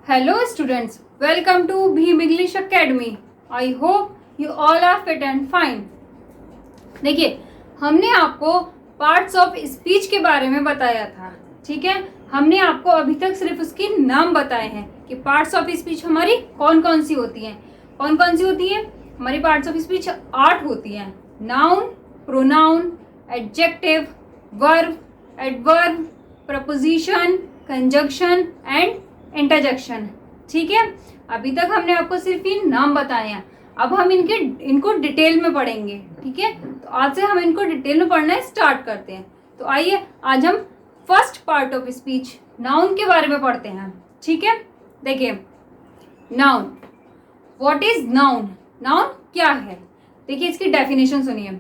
Hello students, welcome to Bhim English Academy. I hope you all are fit and fine. देखिए, हमने आपको parts of speech के बारे में बताया था, ठीक है। हमने आपको अभी तक सिर्फ उसके नाम बताए हैं कि पार्ट्स ऑफ स्पीच हमारी कौन कौन सी होती हैं। कौन कौन सी होती हैं हमारी पार्ट्स ऑफ स्पीच? 8 होती हैं। Noun, pronoun, adjective, verb, adverb, preposition, conjunction and interjection, ठीक है। अभी तक हमने आपको सिर्फ ये नाम बताए हैं, अब हम इनको डिटेल में पढ़ेंगे, ठीक है। तो आज से हम इनको डिटेल में पढ़ना स्टार्ट करते हैं। तो आइए आज हम first part of speech noun के बारे में पढ़ते हैं, ठीक है। देखिए, noun, what is noun? Noun क्या है? देखिए इसकी डेफिनेशन सुनिए।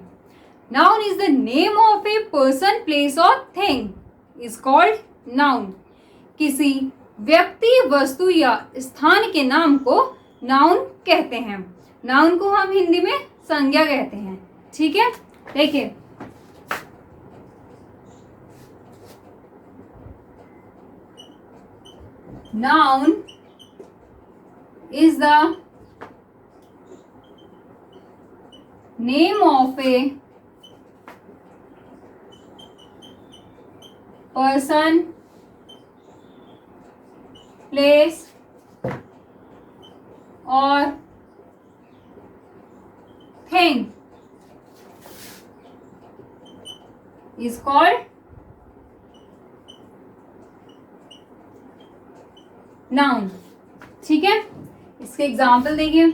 Noun is the name of a person, place और थिंग इज कॉल्ड नाउन। किसी व्यक्ति, वस्तु या स्थान के नाम को नाउन कहते हैं। नाउन को हम हिंदी में संज्ञा कहते हैं, ठीक है। देखिए, noun is the name of a person, place और थिंग इज कॉल्ड नाउन, ठीक है। इसके एग्जाम्पल देखिए,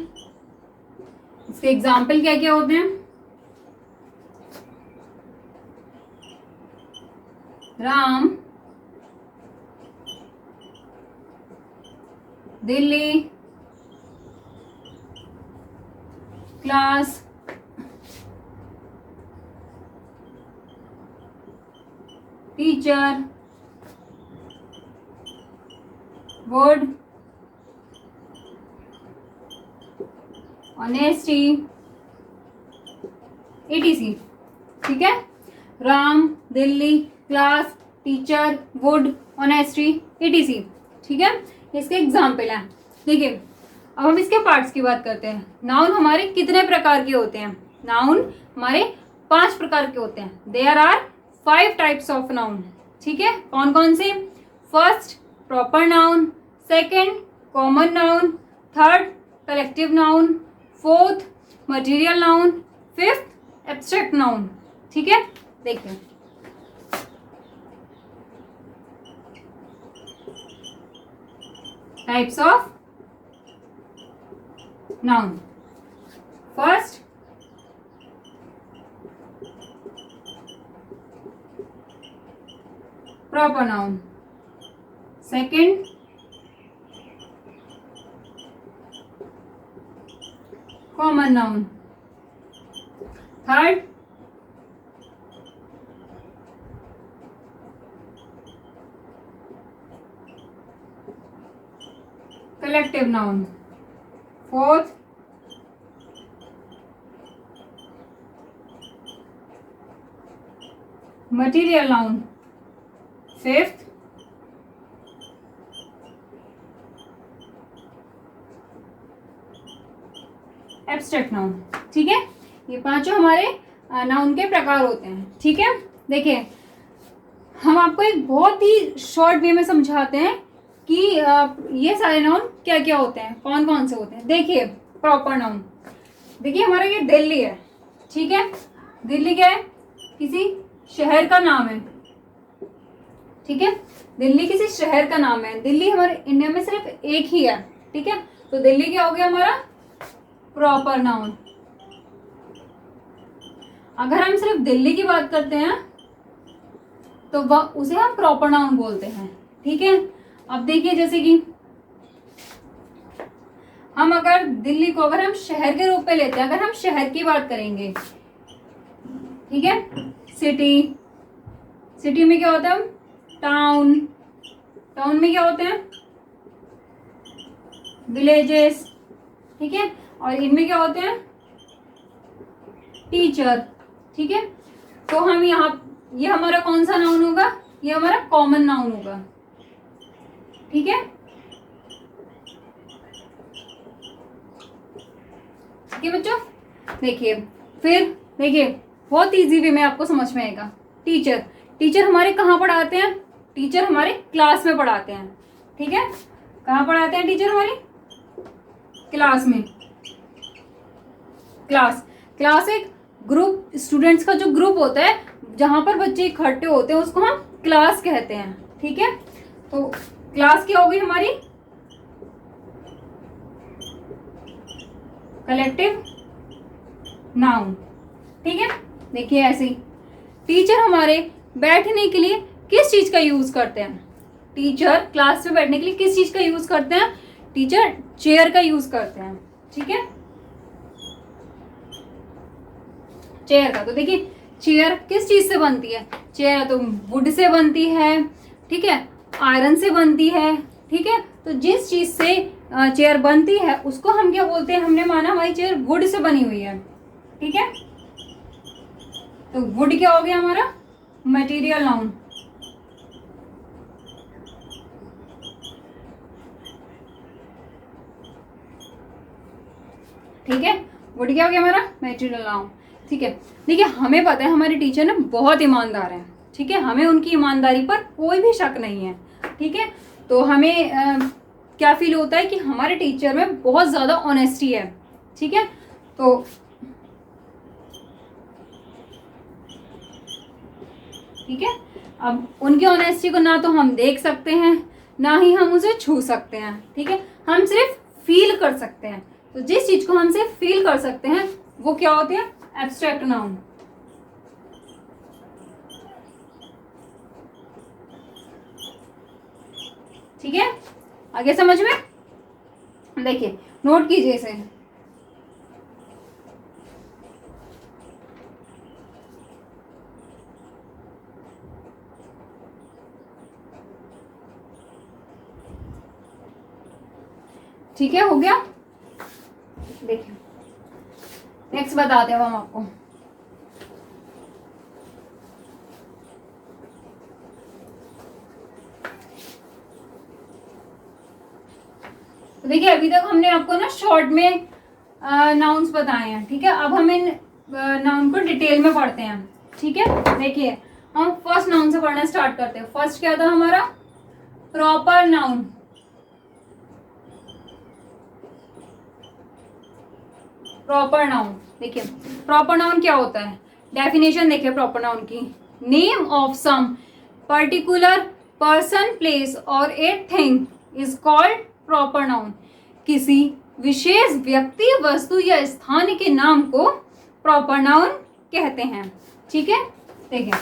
इसके एग्जाम्पल क्या क्या होते हैं? Ram, Delhi, class, teacher, would, honesty, etc, ठीक है। Ram, Delhi, class, teacher, would, honesty, etc, ठीक है। इसके एग्जाम्पल हैं। देखिए, अब हम इसके पार्ट्स की बात करते हैं। नाउन हमारे कितने प्रकार के होते हैं? नाउन हमारे 5 प्रकार के होते हैं। There are 5 types of noun, ठीक है। कौन कौन से? First, proper noun. Second, common noun. Third, collective noun. Fourth, material noun. Fifth, abstract noun, ठीक है। देखिए, types of noun. First, proper noun. Second, common noun. Third, collective noun. Fourth, material noun. Fifth, abstract noun, ठीक है। ये पांचों हमारे noun के प्रकार होते हैं, ठीक है। देखिए, हम आपको एक बहुत ही शॉर्ट वे में समझाते हैं कि ये सारे नाउन क्या क्या होते हैं, कौन कौन से होते हैं। देखिए, प्रॉपर नाउन। देखिए, हमारा ये दिल्ली है, ठीक है। दिल्ली क्या है? किसी शहर का नाम है, ठीक है। दिल्ली किसी शहर का नाम है। दिल्ली हमारे इंडिया में सिर्फ एक ही है, ठीक है। तो दिल्ली क्या हो गया हमारा? Proper noun. अगर हम सिर्फ दिल्ली की बात करते हैं तो उसे हम प्रॉपर नाउन बोलते हैं, ठीक है। अब देखिए, जैसे कि हम अगर दिल्ली को अगर हम शहर के रूप में लेते हैं, अगर हम शहर की बात करेंगे, ठीक है। सिटी, सिटी में क्या होता है? टाउन, टाउन में क्या होते हैं? विलेजेस, ठीक है। और इनमें क्या होते हैं? टीचर, ठीक है। तो हम यहाँ, ये हमारा कौन सा नाउन होगा? ये हमारा कॉमन नाउन होगा, ठीक है। ठीक है बच्चों। देखिए फिर देखिए बहुत इजी वे में आपको समझ में आएगा। टीचर, टीचर हमारे कहाँ पढ़ाते हैं? टीचर हमारे क्लास में पढ़ाते हैं। ठीक है, कहाँ पढ़ाते हैं टीचर हमारी? क्लास में। क्लास एक ग्रुप, स्टूडेंट्स का जो ग्रुप होता है जहां पर बच्चे इकट्ठे होते हैं उसको हम क्लास कहते हैं। ठीक है, तो क्लास क्या होगी हमारी? Collective noun. ठीक है, देखिए ऐसे ही टीचर हमारे बैठने के लिए किस चीज का यूज करते हैं? टीचर क्लास में बैठने के लिए किस चीज का यूज करते हैं? टीचर चेयर का यूज करते हैं। ठीक है, चेयर का। तो देखिए चेयर किस चीज से बनती है? चेयर तो वुड से बनती है, ठीक है, आयरन से बनती है। ठीक है, तो जिस चीज से चेयर बनती है उसको हम क्या बोलते हैं? हमने माना हमारी चेयर वुड से बनी हुई है। ठीक है, तो वुड क्या हो गया हमारा? Material noun. ठीक है, वुड क्या हो गया हमारा? Material noun. ठीक है, देखिए हमें पता है हमारे टीचर ना बहुत ईमानदार हैं। ठीक है, हमें उनकी ईमानदारी पर कोई भी शक नहीं है। ठीक है, तो हमें क्या फील होता है कि हमारे टीचर में बहुत ज्यादा ऑनेस्टी है। ठीक है, तो ठीक है, अब उनकी ऑनेस्टी को ना तो हम देख सकते हैं ना ही हम उसे छू सकते हैं। ठीक है, हम सिर्फ फील कर सकते हैं। तो जिस चीज को हम सिर्फ फील कर सकते हैं वो क्या होती है? Abstract noun. ठीक है, आगे समझ में? देखिए नोट कीजिए इसे। ठीक है, हो गया। देखिए नेक्स्ट बताते हैं हम आपको। तो देखिए अभी तक हमने आपको ना शॉर्ट में नाउन्स बताए हैं। ठीक है, अब हम इन नाउन को डिटेल में पढ़ते हैं। ठीक है, देखिए हम फर्स्ट नाउन से पढ़ना स्टार्ट करते हैं। फर्स्ट क्या था हमारा? Proper noun. प्रॉपर नाउन, देखिए प्रॉपर नाउन क्या होता है? डेफिनेशन देखिए प्रॉपर नाउन की। Name of some particular person, place और a thing is called proper noun. किसी विशेष व्यक्ति, वस्तु या स्थान के नाम को प्रॉपर नाउन कहते हैं। ठीक है, देखिए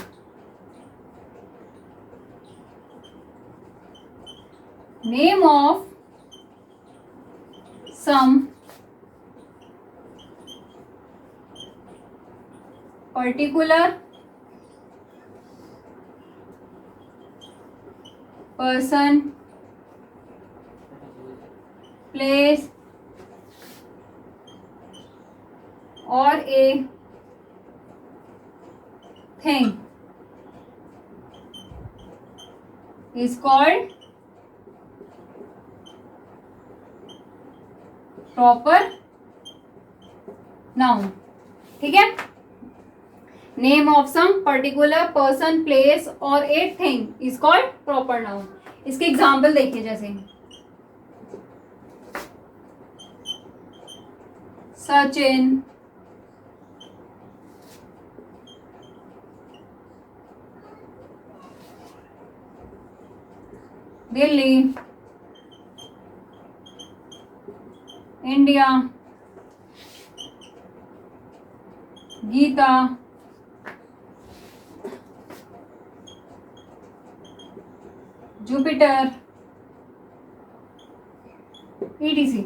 name of some particular person, place और a thing is called proper noun. ठीक है, name of some particular person, place और a thing is called proper noun. इसके एग्जाम्पल देखिए, जैसे Sachin, Delhi, India, Gita, Jupiter, etc.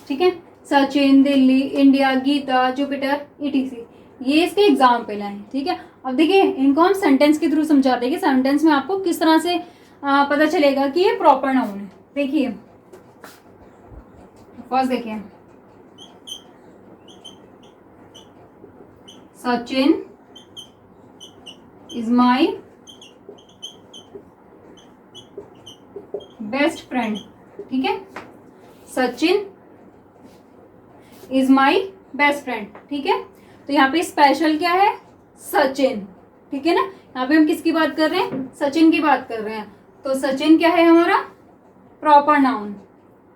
ठीक है, Sachin, Delhi, India, Gita, Jupiter, etc, ये इसके एग्जाम्पल हैं। ठीक है, अब देखिए इनको हम सेंटेंस के थ्रू समझाते हैं कि सेंटेंस में आपको किस तरह से पता चलेगा कि ये प्रॉपर नाउन है। देखिए फर्स्ट देखिए, Sachin is my best friend. ठीक है, Sachin is my best friend, ठीक है। तो यहाँ पे स्पेशल क्या है, सचिन, ठीक है ना। यहाँ पे हम किसकी बात कर रहे हैं, सचिन की बात कर रहे हैं। तो सचिन क्या है हमारा, प्रॉपर नाउन,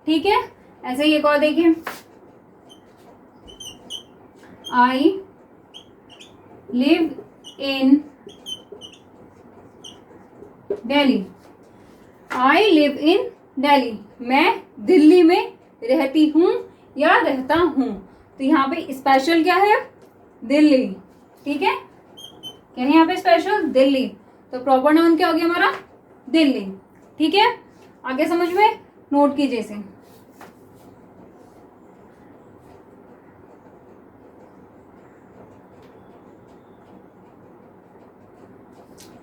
ठीक है। ऐसे ही एक और देखिए, I live in Delhi, I live in Delhi, मैं दिल्ली में रहती हूँ या रहता हूँ। तो यहाँ पे स्पेशल क्या है, दिल्ली, ठीक है। क्या है यहाँ पे स्पेशल, दिल्ली। तो प्रॉपर नाउन क्या हो गया हमारा, दिल्ली, ठीक है। आगे समझ में, नोट कीजिए इसे।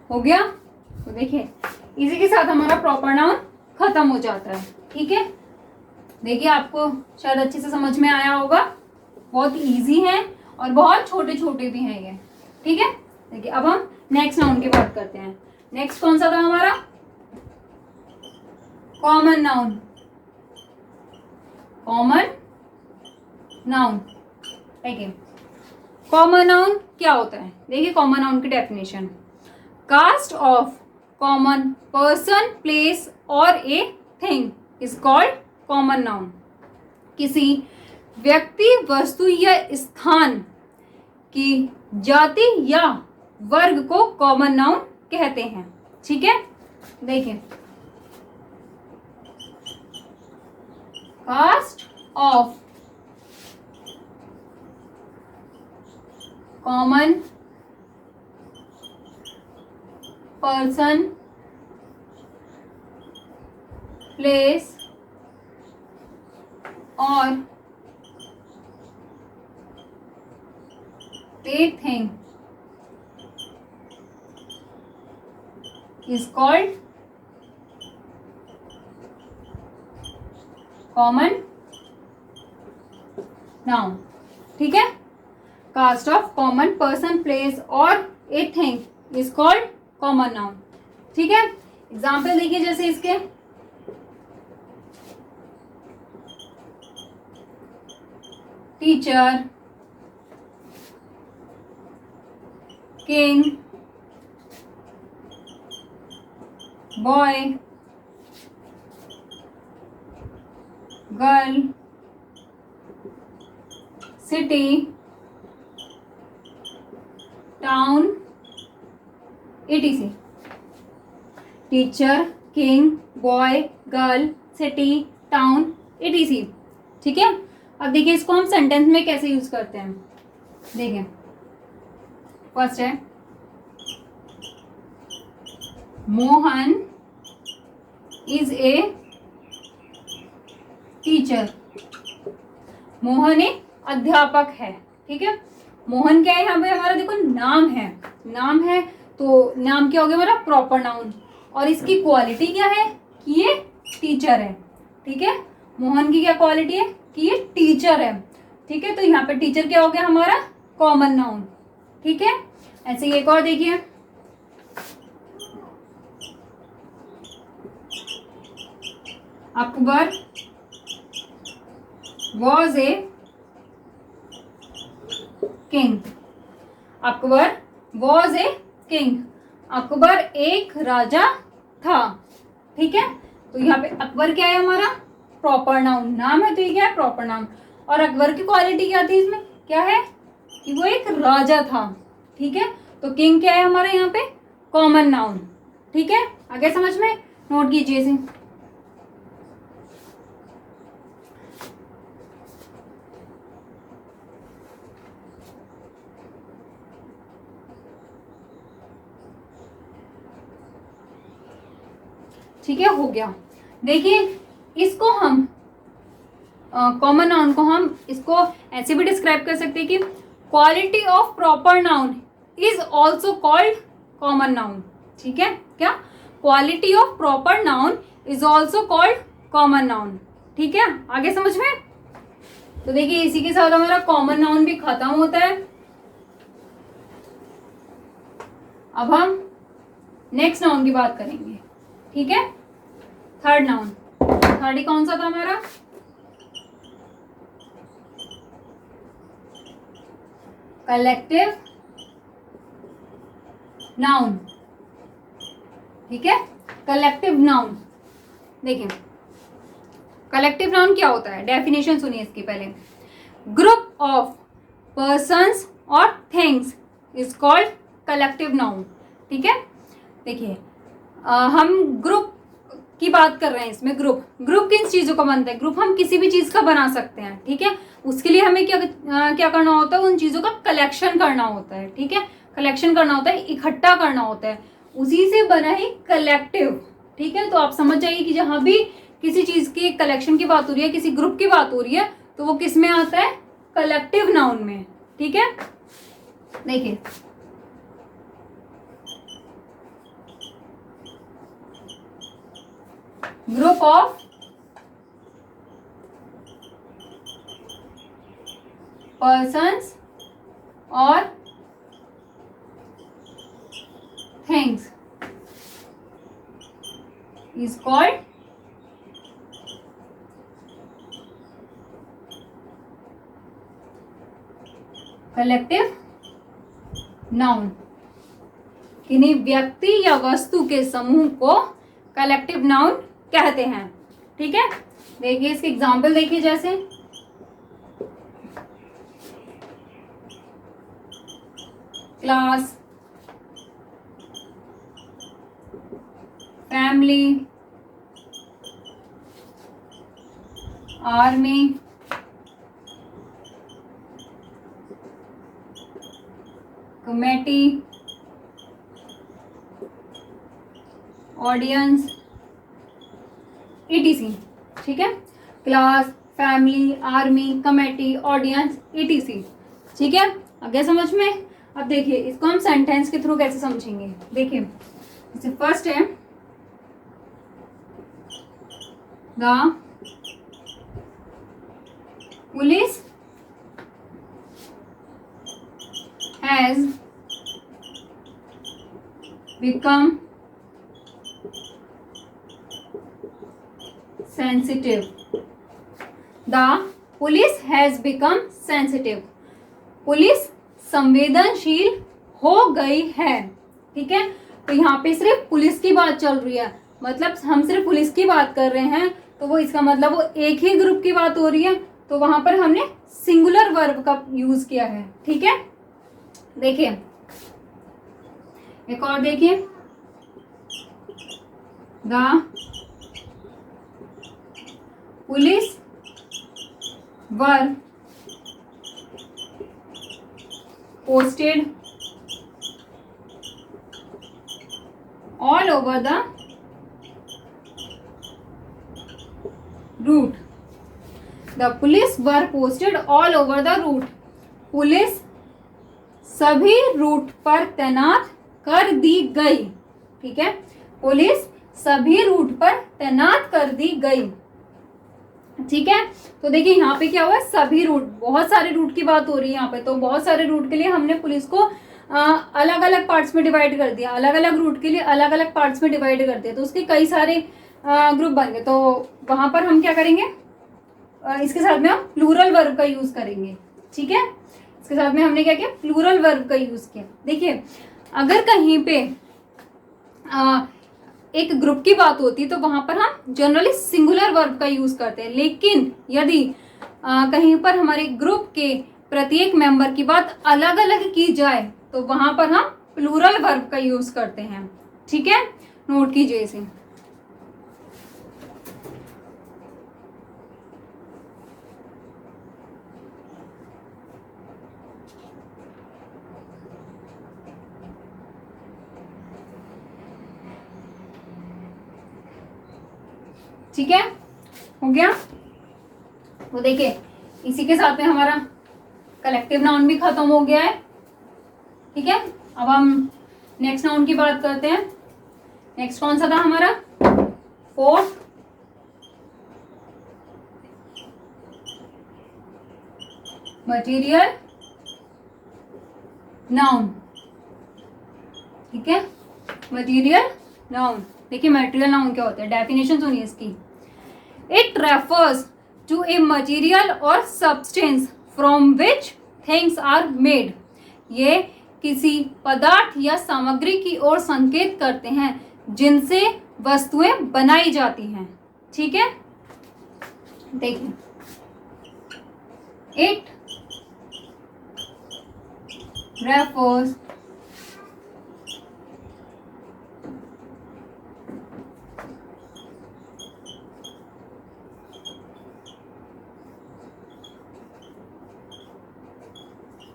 हो गया। तो देखिए इसी के साथ हमारा प्रॉपर नाउन खत्म हो जाता है, ठीक है। देखिए आपको शायद अच्छे से समझ में आया होगा, बहुत इजी है और बहुत छोटे छोटे भी हैं ये, ठीक है। देखिए अब हम नेक्स्ट नाउन की बात करते हैं। नेक्स्ट कौन सा था हमारा, कॉमन नाउन, कॉमन नाउन, देखिए कॉमन नाउन क्या होता है। देखिए कॉमन नाउन की definition, cast of common person, place और a thing is called common noun. किसी व्यक्ति, वस्तु या स्थान की जाति या वर्ग को कॉमन नाउन कहते हैं, ठीक है। देखिए cast of common person, place और a thing is called common noun, ठीक है। Cast of common person, place और a thing is called common noun, ठीक है। एग्जाम्पल देखिए जैसे इसके, teacher, king, boy, girl, city, town, etc। Teacher, king, boy, girl, city, town, etc, ठीक है। अब देखिए इसको हम सेंटेंस में कैसे यूज करते हैं। देखिए फर्स्ट है, Mohan is a teacher, Mohan एक अध्यापक है, ठीक है। मोहन क्या है यहाँ पे हमारा, देखो नाम है, नाम है तो नाम क्या हो गया हमारा, प्रॉपर नाउन। और इसकी क्वालिटी क्या है कि ये टीचर है, ठीक है। मोहन की क्या क्वालिटी है कि ये टीचर है, ठीक है। तो यहाँ पे टीचर क्या हो गया हमारा, कॉमन नाउन, ठीक है। ऐसे ही एक और देखिए, Akbar was a king, Akbar was a king, Akbar एक राजा था, ठीक है। तो यहाँ पे अकबर क्या है हमारा, प्रॉपर नाउन, नाम है तो ये क्या है, प्रॉपर नाउन। और अकबर की क्वालिटी क्या थी इसमें, क्या है कि वो एक राजा था, ठीक है। तो किंग क्या है हमारा यहाँ पे, कॉमन नाउन, ठीक है। आगे समझ में, नोट कीजिए इसे। ठीक है, हो गया। देखिए इसको हम कॉमन नाउन को हम इसको ऐसे भी डिस्क्राइब कर सकते हैं कि quality of proper noun is also called common noun, ठीक है। क्या, quality of proper noun is also called common noun, ठीक है। आगे समझ में। तो देखिए इसी के साथ हमारा कॉमन नाउन भी खत्म होता है। अब हम नेक्स्ट नाउन की बात करेंगे, ठीक है। थर्ड नाउन, थर्ड ही कौन सा था हमारा, कलेक्टिव नाउन, ठीक है। कलेक्टिव नाउन, देखिए कलेक्टिव नाउन क्या होता है, डेफिनेशन सुनिए इसकी पहले। ग्रुप ऑफ पर्सन्स और things is called collective noun, ठीक है। देखिए हम ग्रुप की बात कर रहे हैं इसमें। ग्रुप किन चीजों का बनता है, ग्रुप हम किसी भी चीज का बना सकते हैं, ठीक है। उसके लिए हमें क्या करना होता है, उन चीजों का कलेक्शन करना होता है, ठीक है। कलेक्शन करना होता है, इकट्ठा करना होता है, उसी से बना ही कलेक्टिव, ठीक है। तो आप समझ जाइए कि जहां भी किसी चीज के कलेक्शन की बात हो रही है, किसी ग्रुप की बात हो रही है, तो वो किस में आता है, कलेक्टिव नाउन में, ठीक है। देखिए ग्रुप ऑफ पर्सन्स और things is called collective noun. किन्हीं व्यक्ति या वस्तु के समूह को कलेक्टिव नाउन कहते हैं, ठीक है। देखिए इसके एग्जाम्पल देखिए, जैसे class, family, army, committee, audience, ETC, ठीक है। Class, family, army, committee, audience, ETC, ठीक है। आगे समझ में। अब देखिए इसको हम सेंटेंस के थ्रू कैसे समझेंगे। देखिए जैसे फर्स्ट है, the police has become sensitive. The police has become sensitive. Police संवेदनशील हो गई है, ठीक है। तो यहाँ पे सिर्फ पुलिस की बात चल रही है, मतलब हम सिर्फ पुलिस की बात कर रहे हैं, तो वो इसका मतलब वो एक ही ग्रुप की बात हो रही है, तो वहां पर हमने सिंगुलर वर्ब का यूज किया है, ठीक है। देखिए एक और देखिए, the police were posted all over the route. The police were posted all over the route. Police सभी रूट पर तैनात कर दी गई, ठीक है। पुलिस सभी रूट पर तैनात कर दी गई, ठीक है। तो देखिए यहाँ पे क्या हुआ, सभी रूट, बहुत सारे रूट की बात हो रही है यहाँ पे। तो बहुत सारे रूट के लिए हमने पुलिस को अलग अलग पार्ट्स में डिवाइड कर दिया, अलग अलग रूट के लिए अलग अलग पार्ट्स में डिवाइड कर दिया, तो उसके कई सारे ग्रुप बन गए। तो वहां पर हम क्या करेंगे, इसके साथ में हम प्लूरल वर्ब का यूज करेंगे, ठीक है। इसके साथ में हमने क्या किया, प्लूरल वर्ब का यूज किया। देखिए अगर कहीं पे एक ग्रुप की बात होती तो वहां पर हम जनरली सिंगुलर वर्ब का यूज करते हैं, लेकिन यदि कहीं पर हमारे ग्रुप के प्रत्येक मेंबर की बात अलग अलग की जाए तो वहां पर हम प्लूरल वर्ब का यूज करते हैं, ठीक है। नोट कीजिए इसे। ठीक है, हो गया। तो देखिए इसी के साथ में हमारा कलेक्टिव नाउन भी खत्म हो गया है, ठीक है। अब हम नेक्स्ट नाउन की बात करते हैं। नेक्स्ट कौन सा था हमारा, फोर्थ मटेरियल नाउन, ठीक है। मटेरियल नाउन, देखिए मटेरियल नाउन क्या होता है, डेफिनेशन सुनिए इसकी। It refers to a material और substance from which things are made. ये किसी पदार्थ या सामग्री की ओर संकेत करते हैं जिनसे वस्तुएं बनाई जाती हैं। ठीक है, देखिए, it refers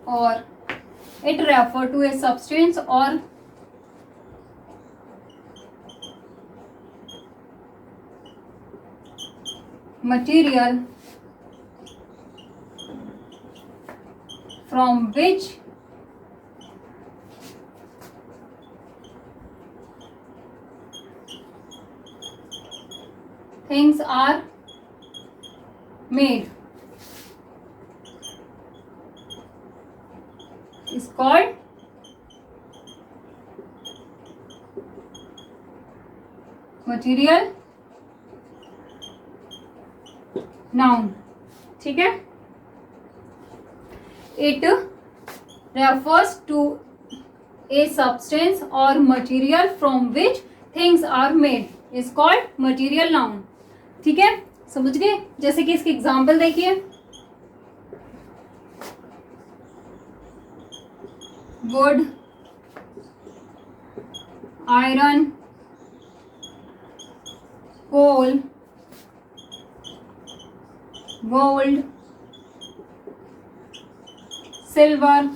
or it refer to a substance or material from which things are made is called material noun। ठीक है, it refers to a substance or material from which things are made is called material noun। ठीक है, समझ गए? जैसे कि इसके example देखिए, wood, iron, coal, gold, silver,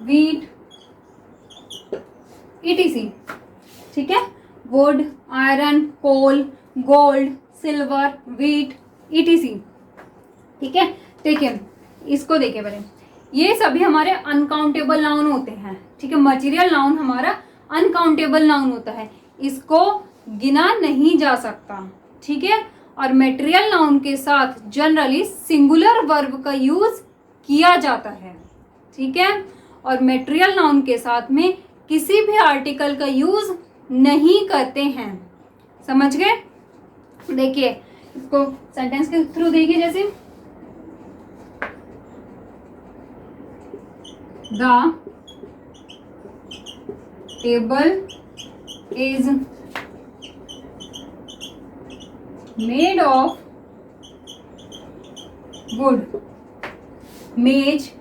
wheat, etc। ठीक है, wood, iron, coal, gold, silver, wheat, etc। ठीक है, देखिए इसको देखिए पहले, ये सभी हमारे अनकाउंटेबल नाउन होते हैं। ठीक है, मटेरियल नाउन हमारा अनकाउंटेबल नाउन होता है, इसको गिना नहीं जा सकता। ठीक है, और मटेरियल नाउन के साथ जनरली सिंगुलर वर्ब का यूज किया जाता है। ठीक है, और मटेरियल नाउन के साथ में किसी भी आर्टिकल का यूज नहीं करते हैं। समझ गए? देखिए इसको सेंटेंस के थ्रू देखिए, जैसे the table is made of would. मेज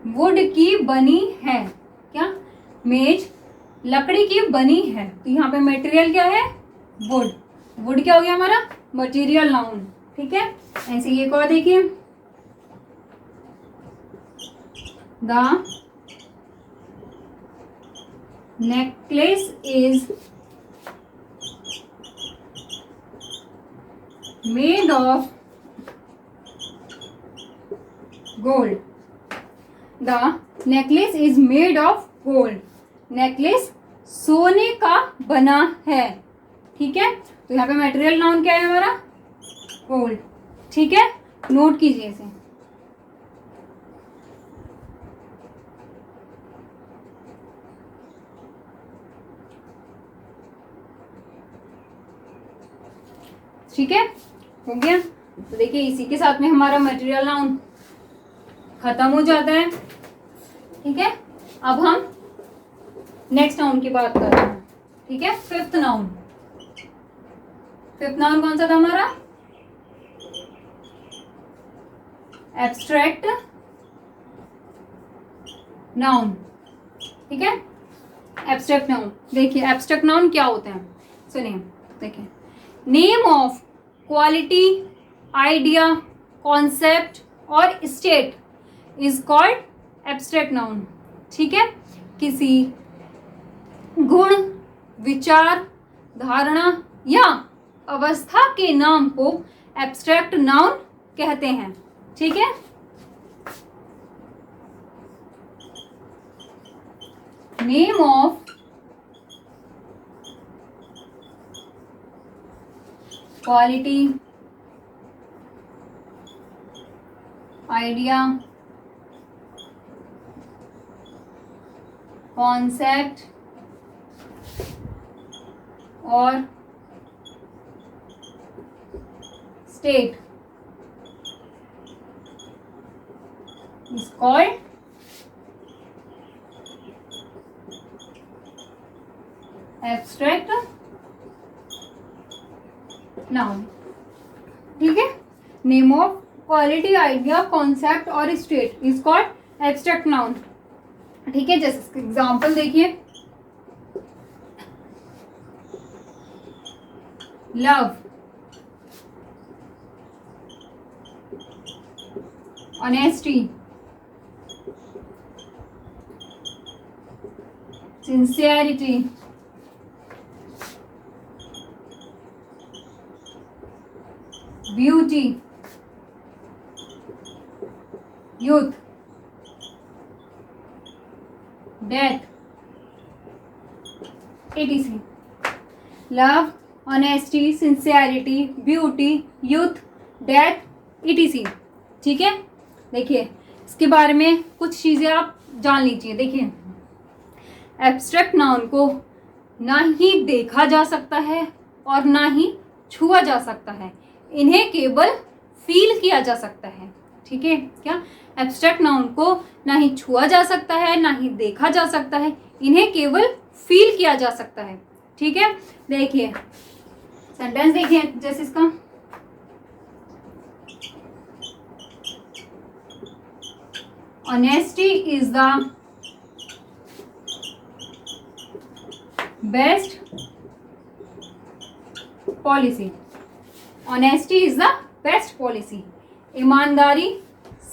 वुड की बनी है। क्या? मेज लकड़ी की बनी है, तो यहाँ पे मटेरियल क्या है? वुड। वुड क्या हो गया हमारा? Material noun. ठीक है, ऐसे ये को देखिए, the necklace is made of gold. The necklace is made of gold. Necklace सोने का बना है। ठीक है, तो यहाँ पे मटेरियल नाउन क्या है हमारा? गोल्ड। ठीक है, नोट कीजिए इसे। ठीक है, हो गया। तो देखिए इसी के साथ में हमारा मटेरियल नाउन खत्म हो जाता है। ठीक है, अब हम नेक्स्ट नाउन की बात कर रहे हैं। ठीक है, फिफ्थ नाउन। फिफ्थ नाउन कौन सा था हमारा? Abstract noun. ठीक है, एब्स्ट्रैक्ट नाउन। देखिए एब्स्ट्रैक्ट नाउन क्या होते हैं, सुनिए। देखिए, name of quality, idea, concept और state is called abstract noun. ठीक है, किसी गुण, विचार, धारणा या अवस्था के नाम को एब्स्ट्रैक्ट नाउन कहते हैं। ठीक है, name of quality, idea, concept और state is called abstract noun. ठीक है, name of quality, idea, concept और state is called abstract noun. ठीक है, जैसे एग्जांपल देखिए, love, honesty, sincerity, beauty, youth, death, etc. Love, honesty, sincerity, beauty, youth, death, etc. ठीक है, देखिए इसके बारे में कुछ चीजें आप जान लीजिए. देखिए, एब्स्ट्रैक्ट नाउन को ना ही देखा जा सकता है और ना ही छुआ जा सकता है, इन्हें केवल फील किया जा सकता है. ठीक है, क्या एब्स्ट्रैक्ट नाउन को ना ही छुआ जा सकता है ना ही देखा जा सकता है, इन्हें केवल फील किया जा सकता है. ठीक है, देखिए सेंटेंस देखिए, जैसे इसका honesty is the best policy. Honesty is the best policy. ईमानदारी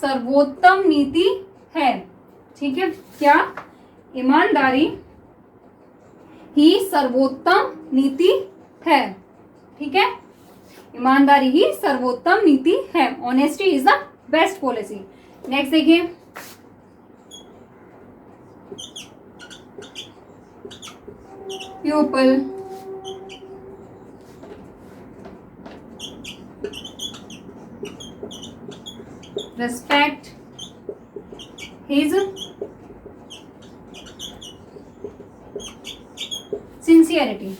सर्वोत्तम नीति है. ठीक है, क्या ईमानदारी ही सर्वोत्तम नीति है. ठीक है, ईमानदारी ही सर्वोत्तम नीति है. Honesty is the best policy. Next देखिए, pupal, respect his sincerity.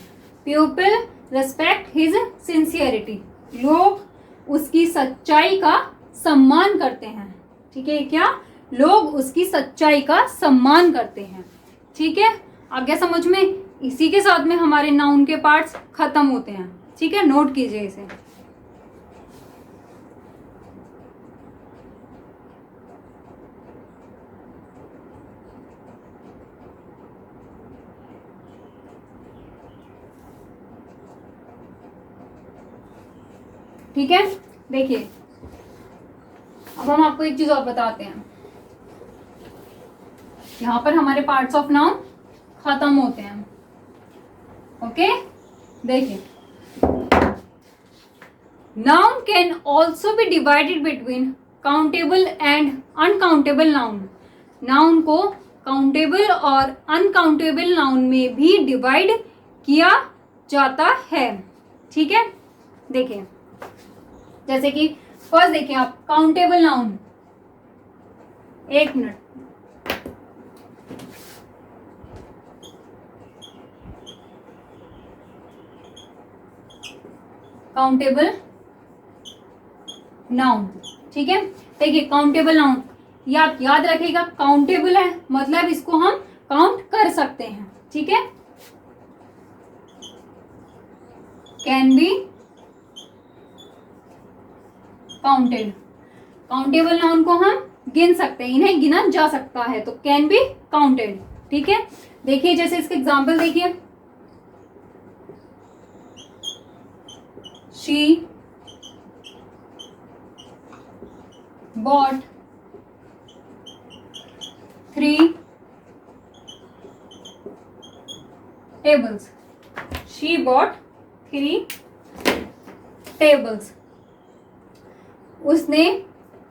Pupil respect his sincerity. लोग उसकी सच्चाई का सम्मान करते हैं. ठीक है, क्या लोग उसकी सच्चाई का सम्मान करते हैं. ठीक है, आ गया समझ में. इसी के साथ में हमारे नाउन के पार्ट्स खत्म होते हैं. ठीक है, नोट कीजिए इसे. ठीक है, देखिए अब हम आपको एक चीज और बताते हैं. यहां पर हमारे पार्ट्स ऑफ नाउन खत्म होते हैं. ओके, देखिए noun can also be divided between countable and uncountable noun. Noun को काउंटेबल और अनकाउंटेबल नाउन में भी डिवाइड किया जाता है. ठीक है, देखिए जैसे कि फर्स्ट देखिए आप काउंटेबल नाउन. एक मिनट, काउंटेबल नाउन. ठीक है, देखिए काउंटेबल नाउन, ये आप याद रखिएगा, काउंटेबल है मतलब इसको हम काउंट कर सकते हैं. ठीक है, can be counted. Countable noun को हम गिन सकते हैं, इन्हें गिना जा सकता है, तो कैन बी काउंटेड. ठीक है, देखिए जैसे इसके एग्जांपल देखिए, she bought 3 tables. She bought 3 tables. उसने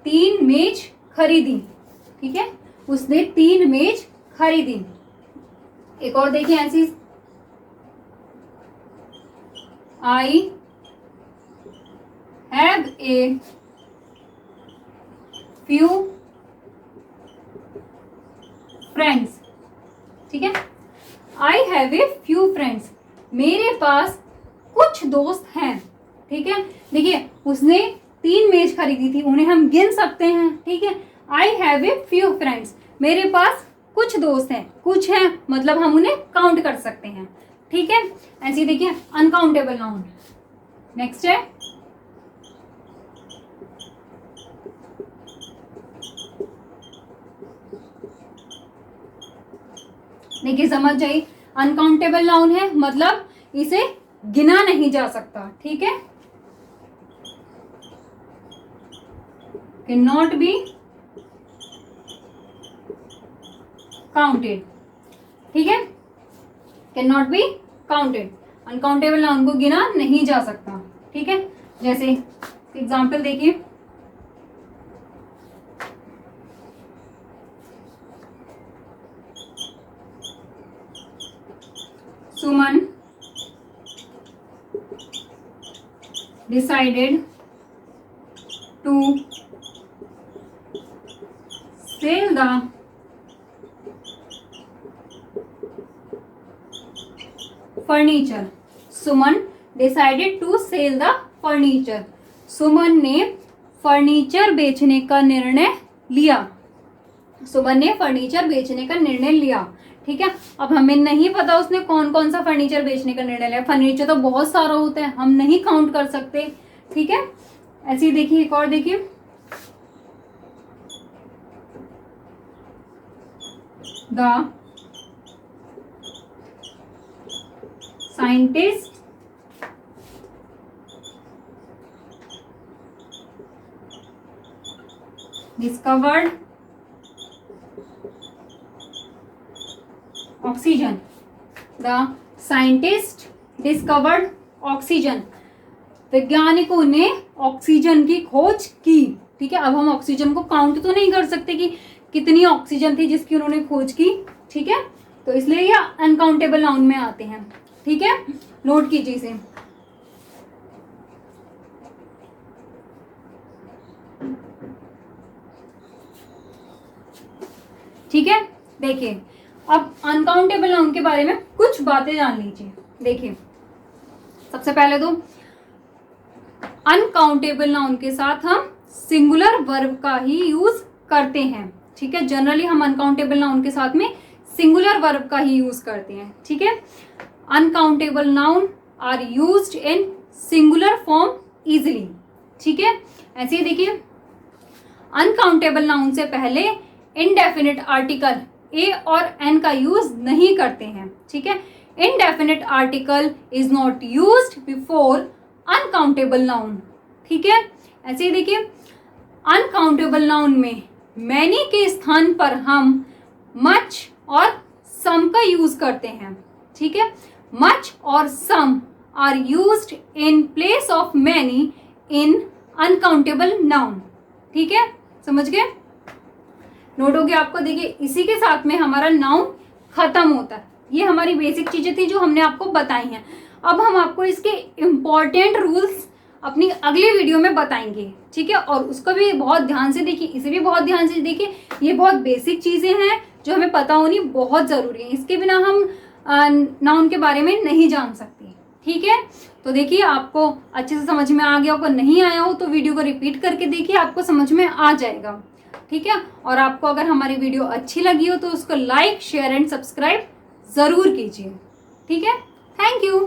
3 मेज खरीदी. ठीक है, उसने 3 मेज खरीदी. एक और देखिए ऐसी, I have a few friends. ठीक है, I have a few friends. मेरे पास कुछ दोस्त हैं. ठीक है, देखिए उसने 3 मेज खरीदी थी, उन्हें हम गिन सकते हैं. ठीक है, I have a few friends, मेरे पास कुछ दोस्त हैं, कुछ हैं मतलब हम उन्हें काउंट कर सकते हैं, ठीक है। ऐसे देखिए अनकाउंटेबल नाउन। नेक्स्ट है देखिए, समझ जाइए, अनकाउंटेबल नाउन है मतलब इसे गिना नहीं जा सकता, ठीक है। कैन नॉट बी काउंटेड, ठीक है, can not be counted, uncountable noun को गिना नहीं जा सकता, ठीक है। जैसे एग्जाम्पल देखिए, Suman decided to sell the furniture. Suman decided to sell the furniture, Suman ने फर्नीचर बेचने का निर्णय लिया, सुमन ने फर्नीचर बेचने का निर्णय लिया, ठीक है। अब हमें नहीं पता उसने कौन कौन सा फर्नीचर बेचने का निर्णय लिया, फर्नीचर तो बहुत सारा होता है, हम नहीं काउंट कर सकते, ठीक है। ऐसे ही देखिए, एक और देखिए, the scientist discovered oxygen, the scientist discovered oxygen, वैज्ञानिकों ने ऑक्सीजन की खोज की, ठीक है। अब हम ऑक्सीजन को काउंट तो नहीं कर सकते कि कितनी ऑक्सीजन थी जिसकी उन्होंने खोज की, ठीक है, तो इसलिए ये अनकाउंटेबल नाउन में आते हैं, ठीक है, नोट कीजिए इसे। ठीक है, देखिए अब अनकाउंटेबल नाउन के बारे में कुछ बातें जान लीजिए। देखिए सबसे पहले तो अनकाउंटेबल नाउन के साथ हम सिंगुलर वर्ब का ही यूज करते हैं, ठीक है। जनरली हम अनकाउंटेबल नाउन के साथ में सिंगुलर वर्ब का ही यूज करते हैं, ठीक है। Uncountable noun are used in singular form easily, ठीक है। ऐसे ही देखिए, अनकाउंटेबल नाउन से पहले इनडेफिनिट आर्टिकल ए और एन का यूज नहीं करते हैं, ठीक है। Indefinite article is not used before uncountable noun, ठीक है। ऐसे ही देखिए, अनकाउंटेबल नाउन में मैनी के स्थान पर हम मच और सम का यूज करते हैं, ठीक है। मच और some are used in place of many in uncountable noun, ठीक है, समझ गए, नोट हो गया आपको। देखिए इसी के साथ में हमारा नाउन खत्म होता है। ये हमारी बेसिक चीजें थी जो हमने आपको बताई हैं। अब हम आपको इसके इम्पॉर्टेंट रूल्स अपनी अगली वीडियो में बताएंगे, ठीक है। और उसको भी बहुत ध्यान से देखिए, इसे भी बहुत ध्यान से देखिए, ये बहुत बेसिक चीजें हैं जो हमें पता होनी बहुत जरूरी है। इसके बिना हम नाउन के बारे में नहीं जान सकते, ठीक है। तो देखिए आपको अच्छे से समझ में आ गया होगा, नहीं आया हो तो वीडियो को रिपीट करके देखिए, आपको समझ में आ जाएगा, ठीक है। और आपको अगर हमारी वीडियो अच्छी लगी हो तो उसको लाइक, शेयर एंड सब्सक्राइब जरूर कीजिए, ठीक है। Thank you.